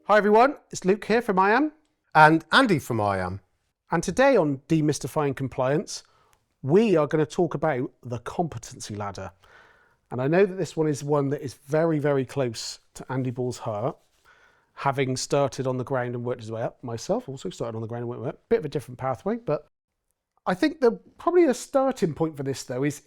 Hi everyone, it's Luke here from whan. And Andy from whan. And today on Demystifying Compliance, we are going to talk about the competency ladder. And I know that this one is one that is very, very close to Andy Ball's heart, having started on the ground and worked his way up. Myself also started on the ground and worked my way up. Bit of a different pathway, but I think probably a starting point for this though is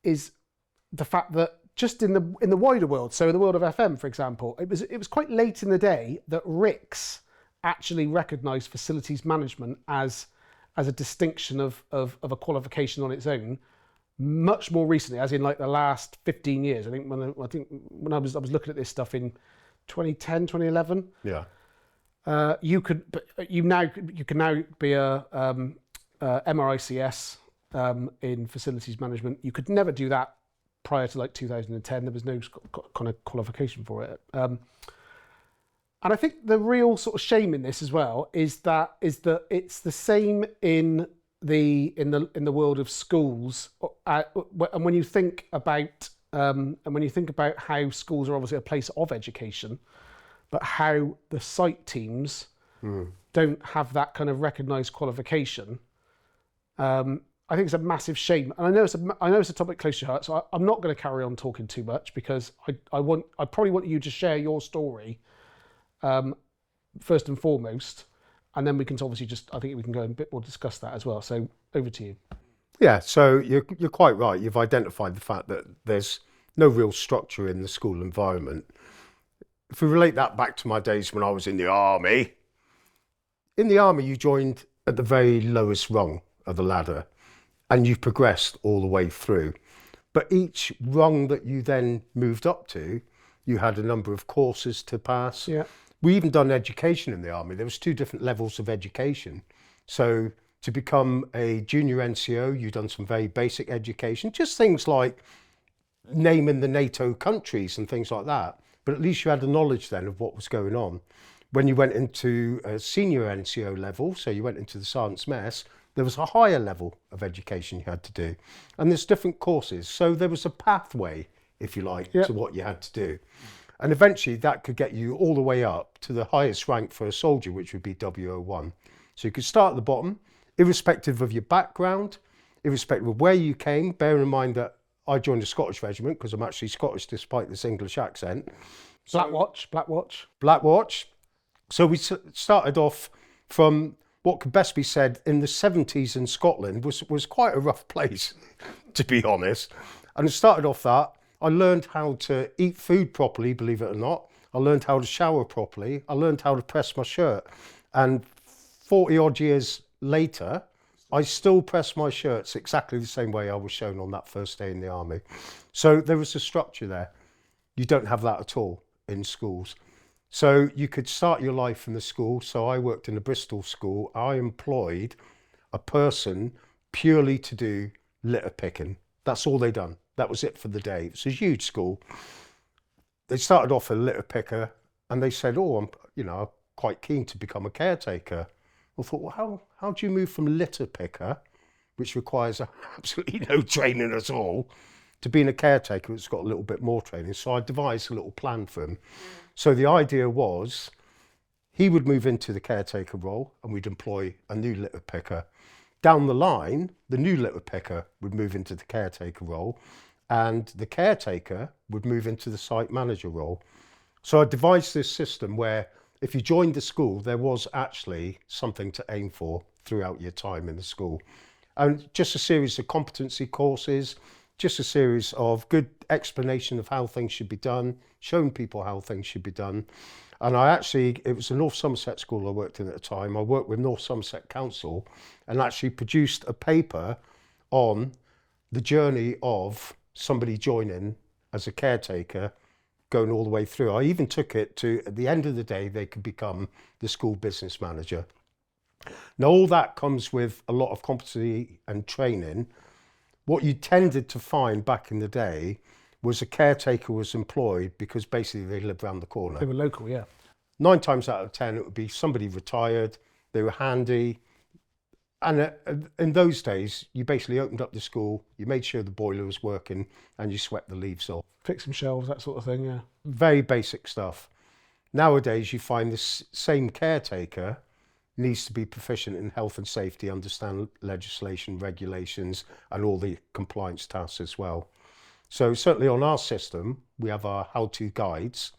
the fact that just in the wider world, so in the world of FM, for example, it was quite late in the day that RICS actually recognised facilities management as a distinction of a qualification on its own. Much more recently, as in like the last 15 years. I think when I was looking at this stuff in 2010, 2011. Yeah. You can now be a MRICS in facilities management. You could never do that prior to like 2010. There was no kind of qualification for it. And I think the real sort of shame in this as well is that it's the same in the world of schools. And when you think about how schools are obviously a place of education, but how the site teams don't have that kind of recognised qualification. I think it's a massive shame, and I know it's a topic close to your heart. So I'm not going to carry on talking too much because I probably want you to share your story first and foremost, and then we can obviously I think we can go and a bit more discuss that as well. So over to you. Yeah, so you're quite right. You've identified the fact that there's no real structure in the school environment. If we relate that back to my days when I was in the army, you joined at the very lowest rung of the ladder and you progressed all the way through. But each rung that you then moved up to, you had a number of courses to pass. Yeah. We even done education in the army. There was 2 different levels of education. So to become a junior NCO, you've done some very basic education, just things like naming the NATO countries and things like that. But at least you had the knowledge then of what was going on. When you went into a senior NCO level, so you went into the sergeant's mess, there was a higher level of education you had to do. And there's different courses. So there was a pathway, if you like, to what you had to do. And eventually that could get you all the way up to the highest rank for a soldier, which would be WO1. So you could start at the bottom, irrespective of your background, irrespective of where you came. Bear in mind that I joined a Scottish regiment because I'm actually Scottish despite this English accent. Black Watch. So we started off from what could best be said in the 70s in Scotland was quite a rough place, to be honest. And I started off that. I learned how to eat food properly, believe it or not. I learned how to shower properly. I learned how to press my shirt. And 40 odd years later, I still press my shirts exactly the same way I was shown on that first day in the army. So there was a structure there. You don't have that at all in schools. So you could start your life in the school. So I worked in a Bristol school. I employed a person purely to do litter picking. That's all they done. That was it for the day. It's a huge school. They started off a litter picker and they said, oh, I'm quite keen to become a caretaker. I thought, well, how do you move from litter picker, which requires absolutely no training at all, to being a caretaker that's got a little bit more training? So I devised a little plan for him. So the idea was he would move into the caretaker role and we'd employ a new litter picker. Down the line, the new litter picker would move into the caretaker role and the caretaker would move into the site manager role. So I devised this system where if you joined the school, there was actually something to aim for throughout your time in the school. And just a series of competency courses, just a series of good explanation of how things should be done, showing people how things should be done. And it was a North Somerset school I worked in at the time. I worked with North Somerset Council and actually produced a paper on the journey of somebody joining as a caretaker, going all the way through. I even took it to, at the end of the day, they could become the school business manager. Now, all that comes with a lot of competency and training. What you tended to find back in the day was a caretaker was employed because basically they lived around the corner. They were local, yeah. 9 times out of 10, it would be somebody retired, they were handy. And in those days, you basically opened up the school, you made sure the boiler was working and you swept the leaves off. Fix some shelves, that sort of thing, yeah. Very basic stuff. Nowadays, you find this same caretaker needs to be proficient in health and safety, understand legislation, regulations, and all the compliance tasks as well. So certainly on our system, we have our how-to guides,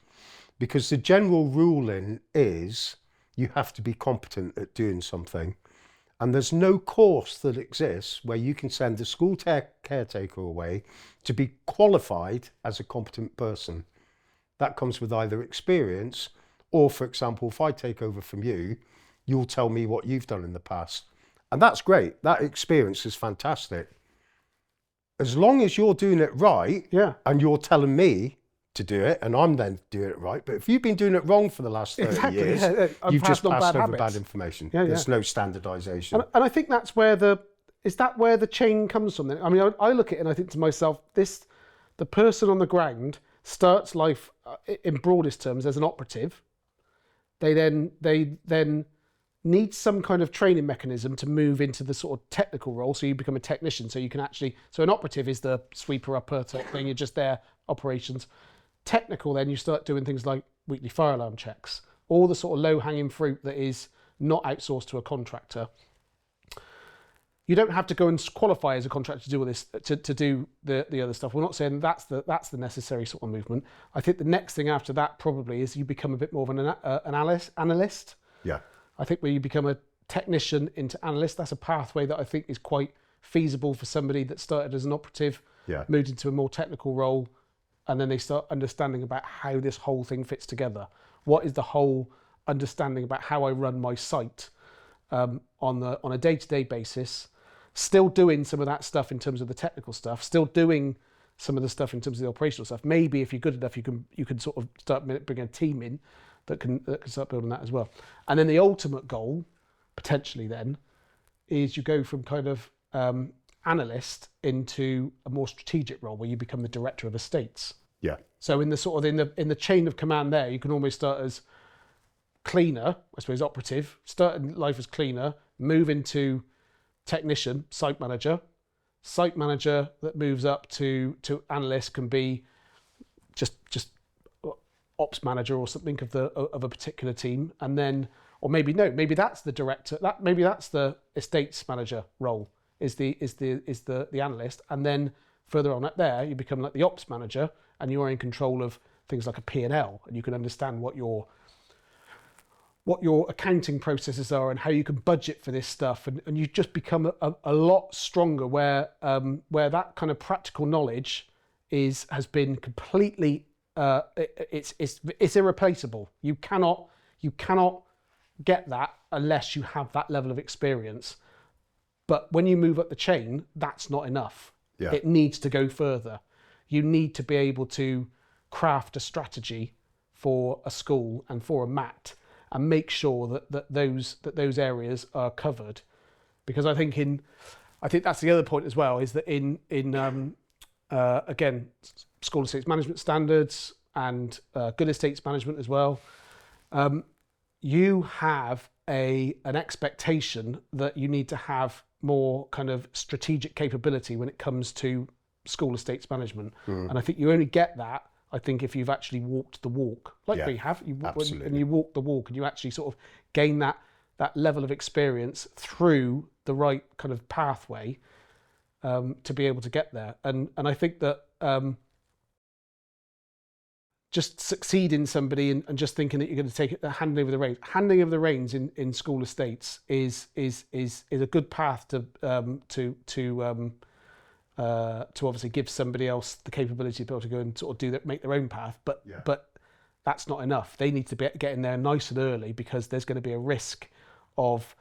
because the general ruling is you have to be competent at doing something. And there's no course that exists where you can send the school caretaker away to be qualified as a competent person. That comes with either experience or, for example, if I take over from you, you'll tell me what you've done in the past. And that's great. That experience is fantastic. As long as you're doing it right, Yeah. and you're telling me to do it, and I'm then doing it right. But if you've been doing it wrong for the last 30 years, you've just passed over bad information. There's no standardization. And I think that's where is that where the chain comes from then? I mean, I look at it and I think to myself, the person on the ground starts life in broadest terms as an operative. They then need some kind of training mechanism to move into the sort of technical role. So you become a technician. So you can actually, so an operative is the sweeper upper type thing. You're just there, operations. Technical, then you start doing things like weekly fire alarm checks, all the sort of low hanging fruit that is not outsourced to a contractor. You don't have to go and qualify as a contractor to do all this, to do the other stuff. We're not saying that's the necessary sort of movement. I think the next thing after that probably is you become a bit more of an analyst. Yeah. I think where you become a technician into analyst, that's a pathway that I think is quite feasible for somebody that started as an operative, moved into a more technical role, and then they start understanding about how this whole thing fits together. What is the whole understanding about how I run my site on a day-to-day basis, still doing some of that stuff in terms of the technical stuff, still doing some of the stuff in terms of the operational stuff. Maybe if you're good enough, you can sort of start bringing a team in that can start building that as well. And then the ultimate goal, potentially then, is you go from kind of analyst into a more strategic role where you become the director of estates. Yeah. So in the sort of in the chain of command there, you can almost start as cleaner, I suppose operative, start life as cleaner, move into technician, site manager that moves up to analyst can be just ops manager or something of a particular team, and then, or maybe that's the director, maybe that's the estates manager role is the analyst, and then further on up there you become like the ops manager and you're in control of things like a P&L, and you can understand what your accounting processes are and how you can budget for this stuff, and you just become a lot stronger where that kind of practical knowledge has been completely it's irreplaceable. You cannot get that unless you have that level of experience. But when you move up the chain, that's not enough. Yeah. It needs to go further. You need to be able to craft a strategy for a school and for a MAT and make sure that those areas are covered. Because I think that's the other point as well, is that in again, school estates management standards and good estates management as well, you have an expectation that you need to have more kind of strategic capability when it comes to school estates management. And I think you only get that, I think, if you've actually walked the walk, like we have, and you walk the walk and you actually sort of gain that level of experience through the right kind of pathway to be able to get there. And I think that just succeeding somebody and just thinking that you're going to take it, handing over the reins in school estates is a good path to obviously give somebody else the capability to be able to go and sort of do that, make their own path. But that's not enough. They need to get in there nice and early, because there's going to be a risk of.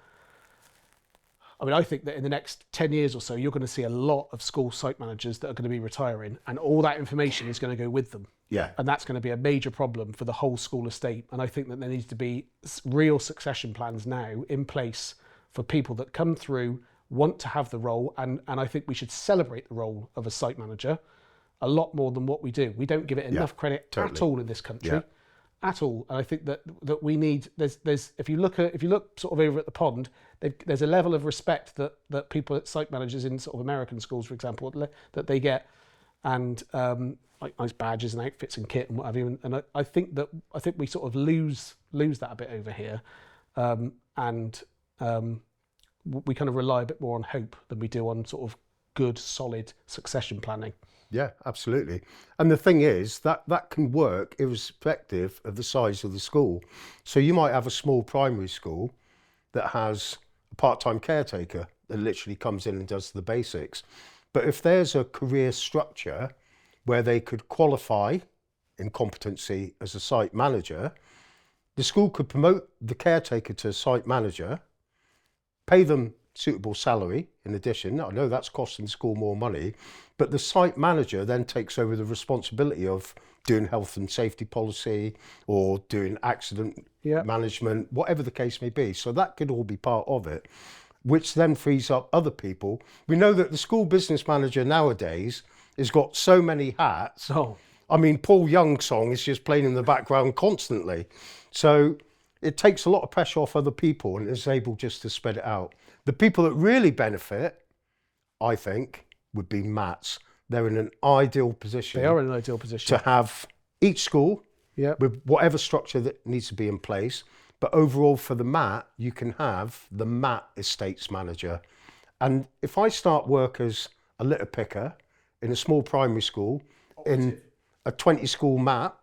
I mean, I think that in the next 10 years or so, you're going to see a lot of school site managers that are going to be retiring, and all that information is going to go with them. Yeah. And that's going to be a major problem for the whole school estate. And I think that there needs to be real succession plans now in place for people that come through, want to have the role. And I think we should celebrate the role of a site manager a lot more than what we do. We don't give it enough credit at all in this country. At all. And I think that we need, there's if you look sort of over at the pond, there's a level of respect that people at site managers in sort of American schools, for example, that they get and like nice badges and outfits and kit and what have you. And I think we sort of lose that a bit over here, and we kind of rely a bit more on hope than we do on sort of good, solid succession planning. Yeah, absolutely. And the thing is that can work irrespective of the size of the school. So you might have a small primary school that has a part-time caretaker that literally comes in and does the basics. But if there's a career structure where they could qualify in competency as a site manager, the school could promote the caretaker to site manager, pay them suitable salary in addition. I know that's costing the school more money, but the site manager then takes over the responsibility of doing health and safety policy or doing accident management, whatever the case may be. So that could all be part of it, which then frees up other people. We know that the school business manager nowadays has got so many hats. Oh. I mean, Paul Young's song is just playing in the background constantly. So it takes a lot of pressure off other people and is able just to spread it out. The people that really benefit, I think, would be MATs. They're in an ideal position. They are in an ideal position. To have each school with whatever structure that needs to be in place. But overall for the MAT, you can have the MAT estates manager. And if I start work as a litter picker in a small primary school, in a 20 school MAT,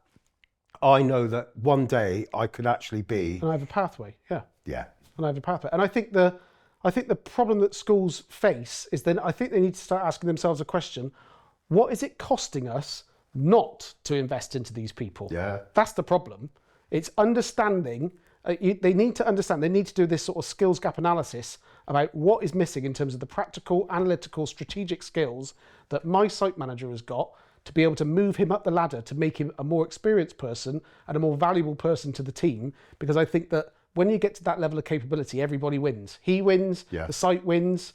I know that one day I could actually be... And I have a pathway, yeah. Yeah. And I have a pathway. And I think the problem that schools face is then I think they need to start asking themselves a question: what is it costing us not to invest into these people? Yeah. That's the problem. It's understanding. They need to understand. They need to do this sort of skills gap analysis about what is missing in terms of the practical, analytical, strategic skills that my site manager has got to be able to move him up the ladder to make him a more experienced person and a more valuable person to the team. Because I think that when you get to that level of capability, everybody wins. He wins, the site wins.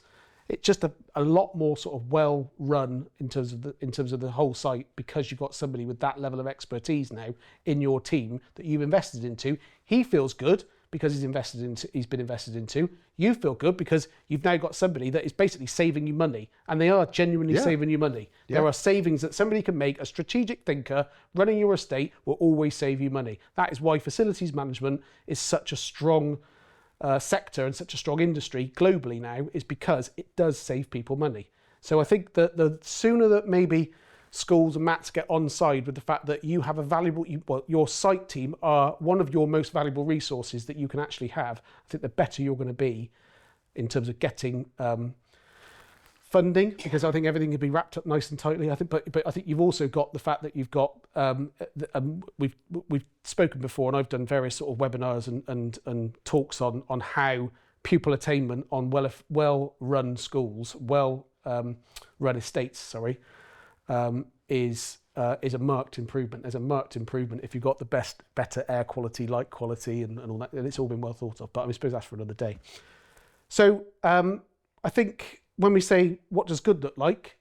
It's just a lot more sort of well run in terms of the whole site, because you've got somebody with that level of expertise now in your team that you've invested into. He feels good because he's been invested into. You feel good because you've now got somebody that is basically saving you money, and they are genuinely saving you money. There are savings that somebody can make. A strategic thinker running your estate will always save you money. That is why facilities management is such a strong sector and such a strong industry globally now, is because it does save people money. So I think that the sooner that maybe schools and MATs get on side with the fact that you have a valuable, your site team are one of your most valuable resources that you can actually have, I think the better you're going to be in terms of getting funding, because I think everything can be wrapped up nice and tightly. I think, but I think you've also got the fact that you've got we've spoken before, and I've done various sort of webinars and talks on how pupil attainment on well run schools, run estates, is a marked improvement. There's a marked improvement if you've got the better air quality, light quality, and all that. And it's all been well thought of. But I suppose that's for another day. So I think when we say what does good look like,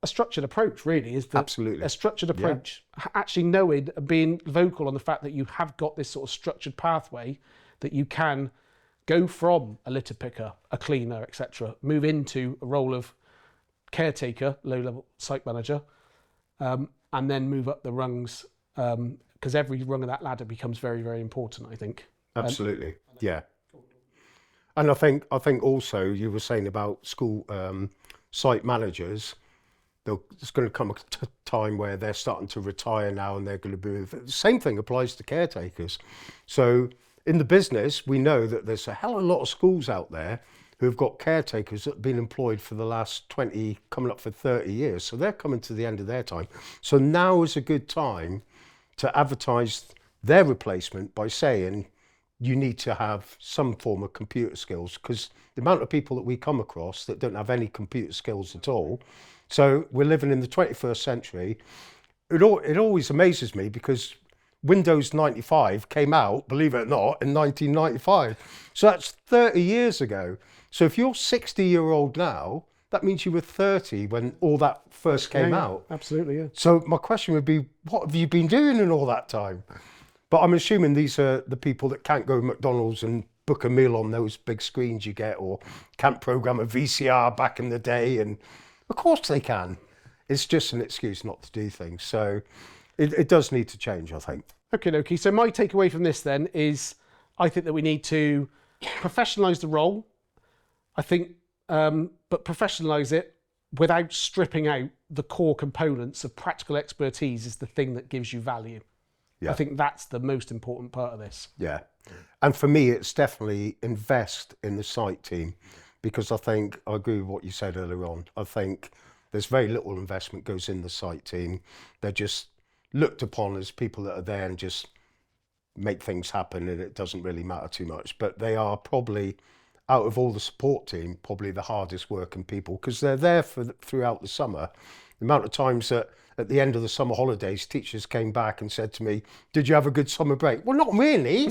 a structured approach really is absolutely a structured approach. Actually knowing and being vocal on the fact that you have got this sort of structured pathway that you can go from a litter picker, a cleaner, etc., move into a role of caretaker, low-level site manager, and then move up the rungs, because every rung of that ladder becomes very, very important, I think. Absolutely, yeah. And I think also you were saying about school site managers, there's going to come a time where they're starting to retire now and they're going to be... The same thing applies to caretakers. So in the business, we know that there's a hell of a lot of schools out there who've got caretakers that have been employed for the last 20, coming up for 30 years. So they're coming to the end of their time. So now is a good time to advertise their replacement by saying you need to have some form of computer skills, because the amount of people that we come across that don't have any computer skills at all. So we're living in the 21st century. It always amazes me because Windows 95 came out, believe it or not, in 1995. So that's 30 years ago. So if you're 60-year-old now, that means you were 30 when all that first came out. Absolutely, yeah. So my question would be, what have you been doing in all that time? But I'm assuming these are the people that can't go to McDonald's and book a meal on those big screens you get, or can't program a VCR back in the day. And of course they can. it's just an excuse not to do things. So it does need to change, I think. Okay, Loki. So my takeaway from this then is I think that we need to professionalise the role. I think, but professionalise it without stripping out the core components of practical expertise is the thing that gives you value. Yeah. I think that's the most important part of this. Yeah. And for me, it's definitely invest in the site team, because I think, I agree with what you said earlier on. I think there's very little investment goes in the site team. They're just looked upon as people that are there and just make things happen, and it doesn't really matter too much. But they are probably, out of all the support team, probably the hardest working people, because they're there throughout the summer. The amount of times that at the end of the summer holidays, teachers came back and said to me, "Did you have a good summer break?" Well, not really,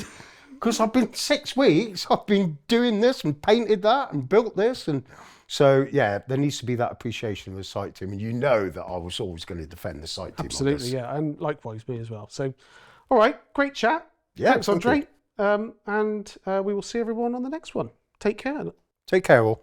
because I've been 6 weeks, I've been doing this and painted that and built this. And so, yeah, there needs to be that appreciation of the site team. And you know that I was always going to defend the site team. Absolutely, yeah. And likewise me as well. So, all right, great chat. Yeah, thanks, Andre. And we will see everyone on the next one. Take care. Take care, all.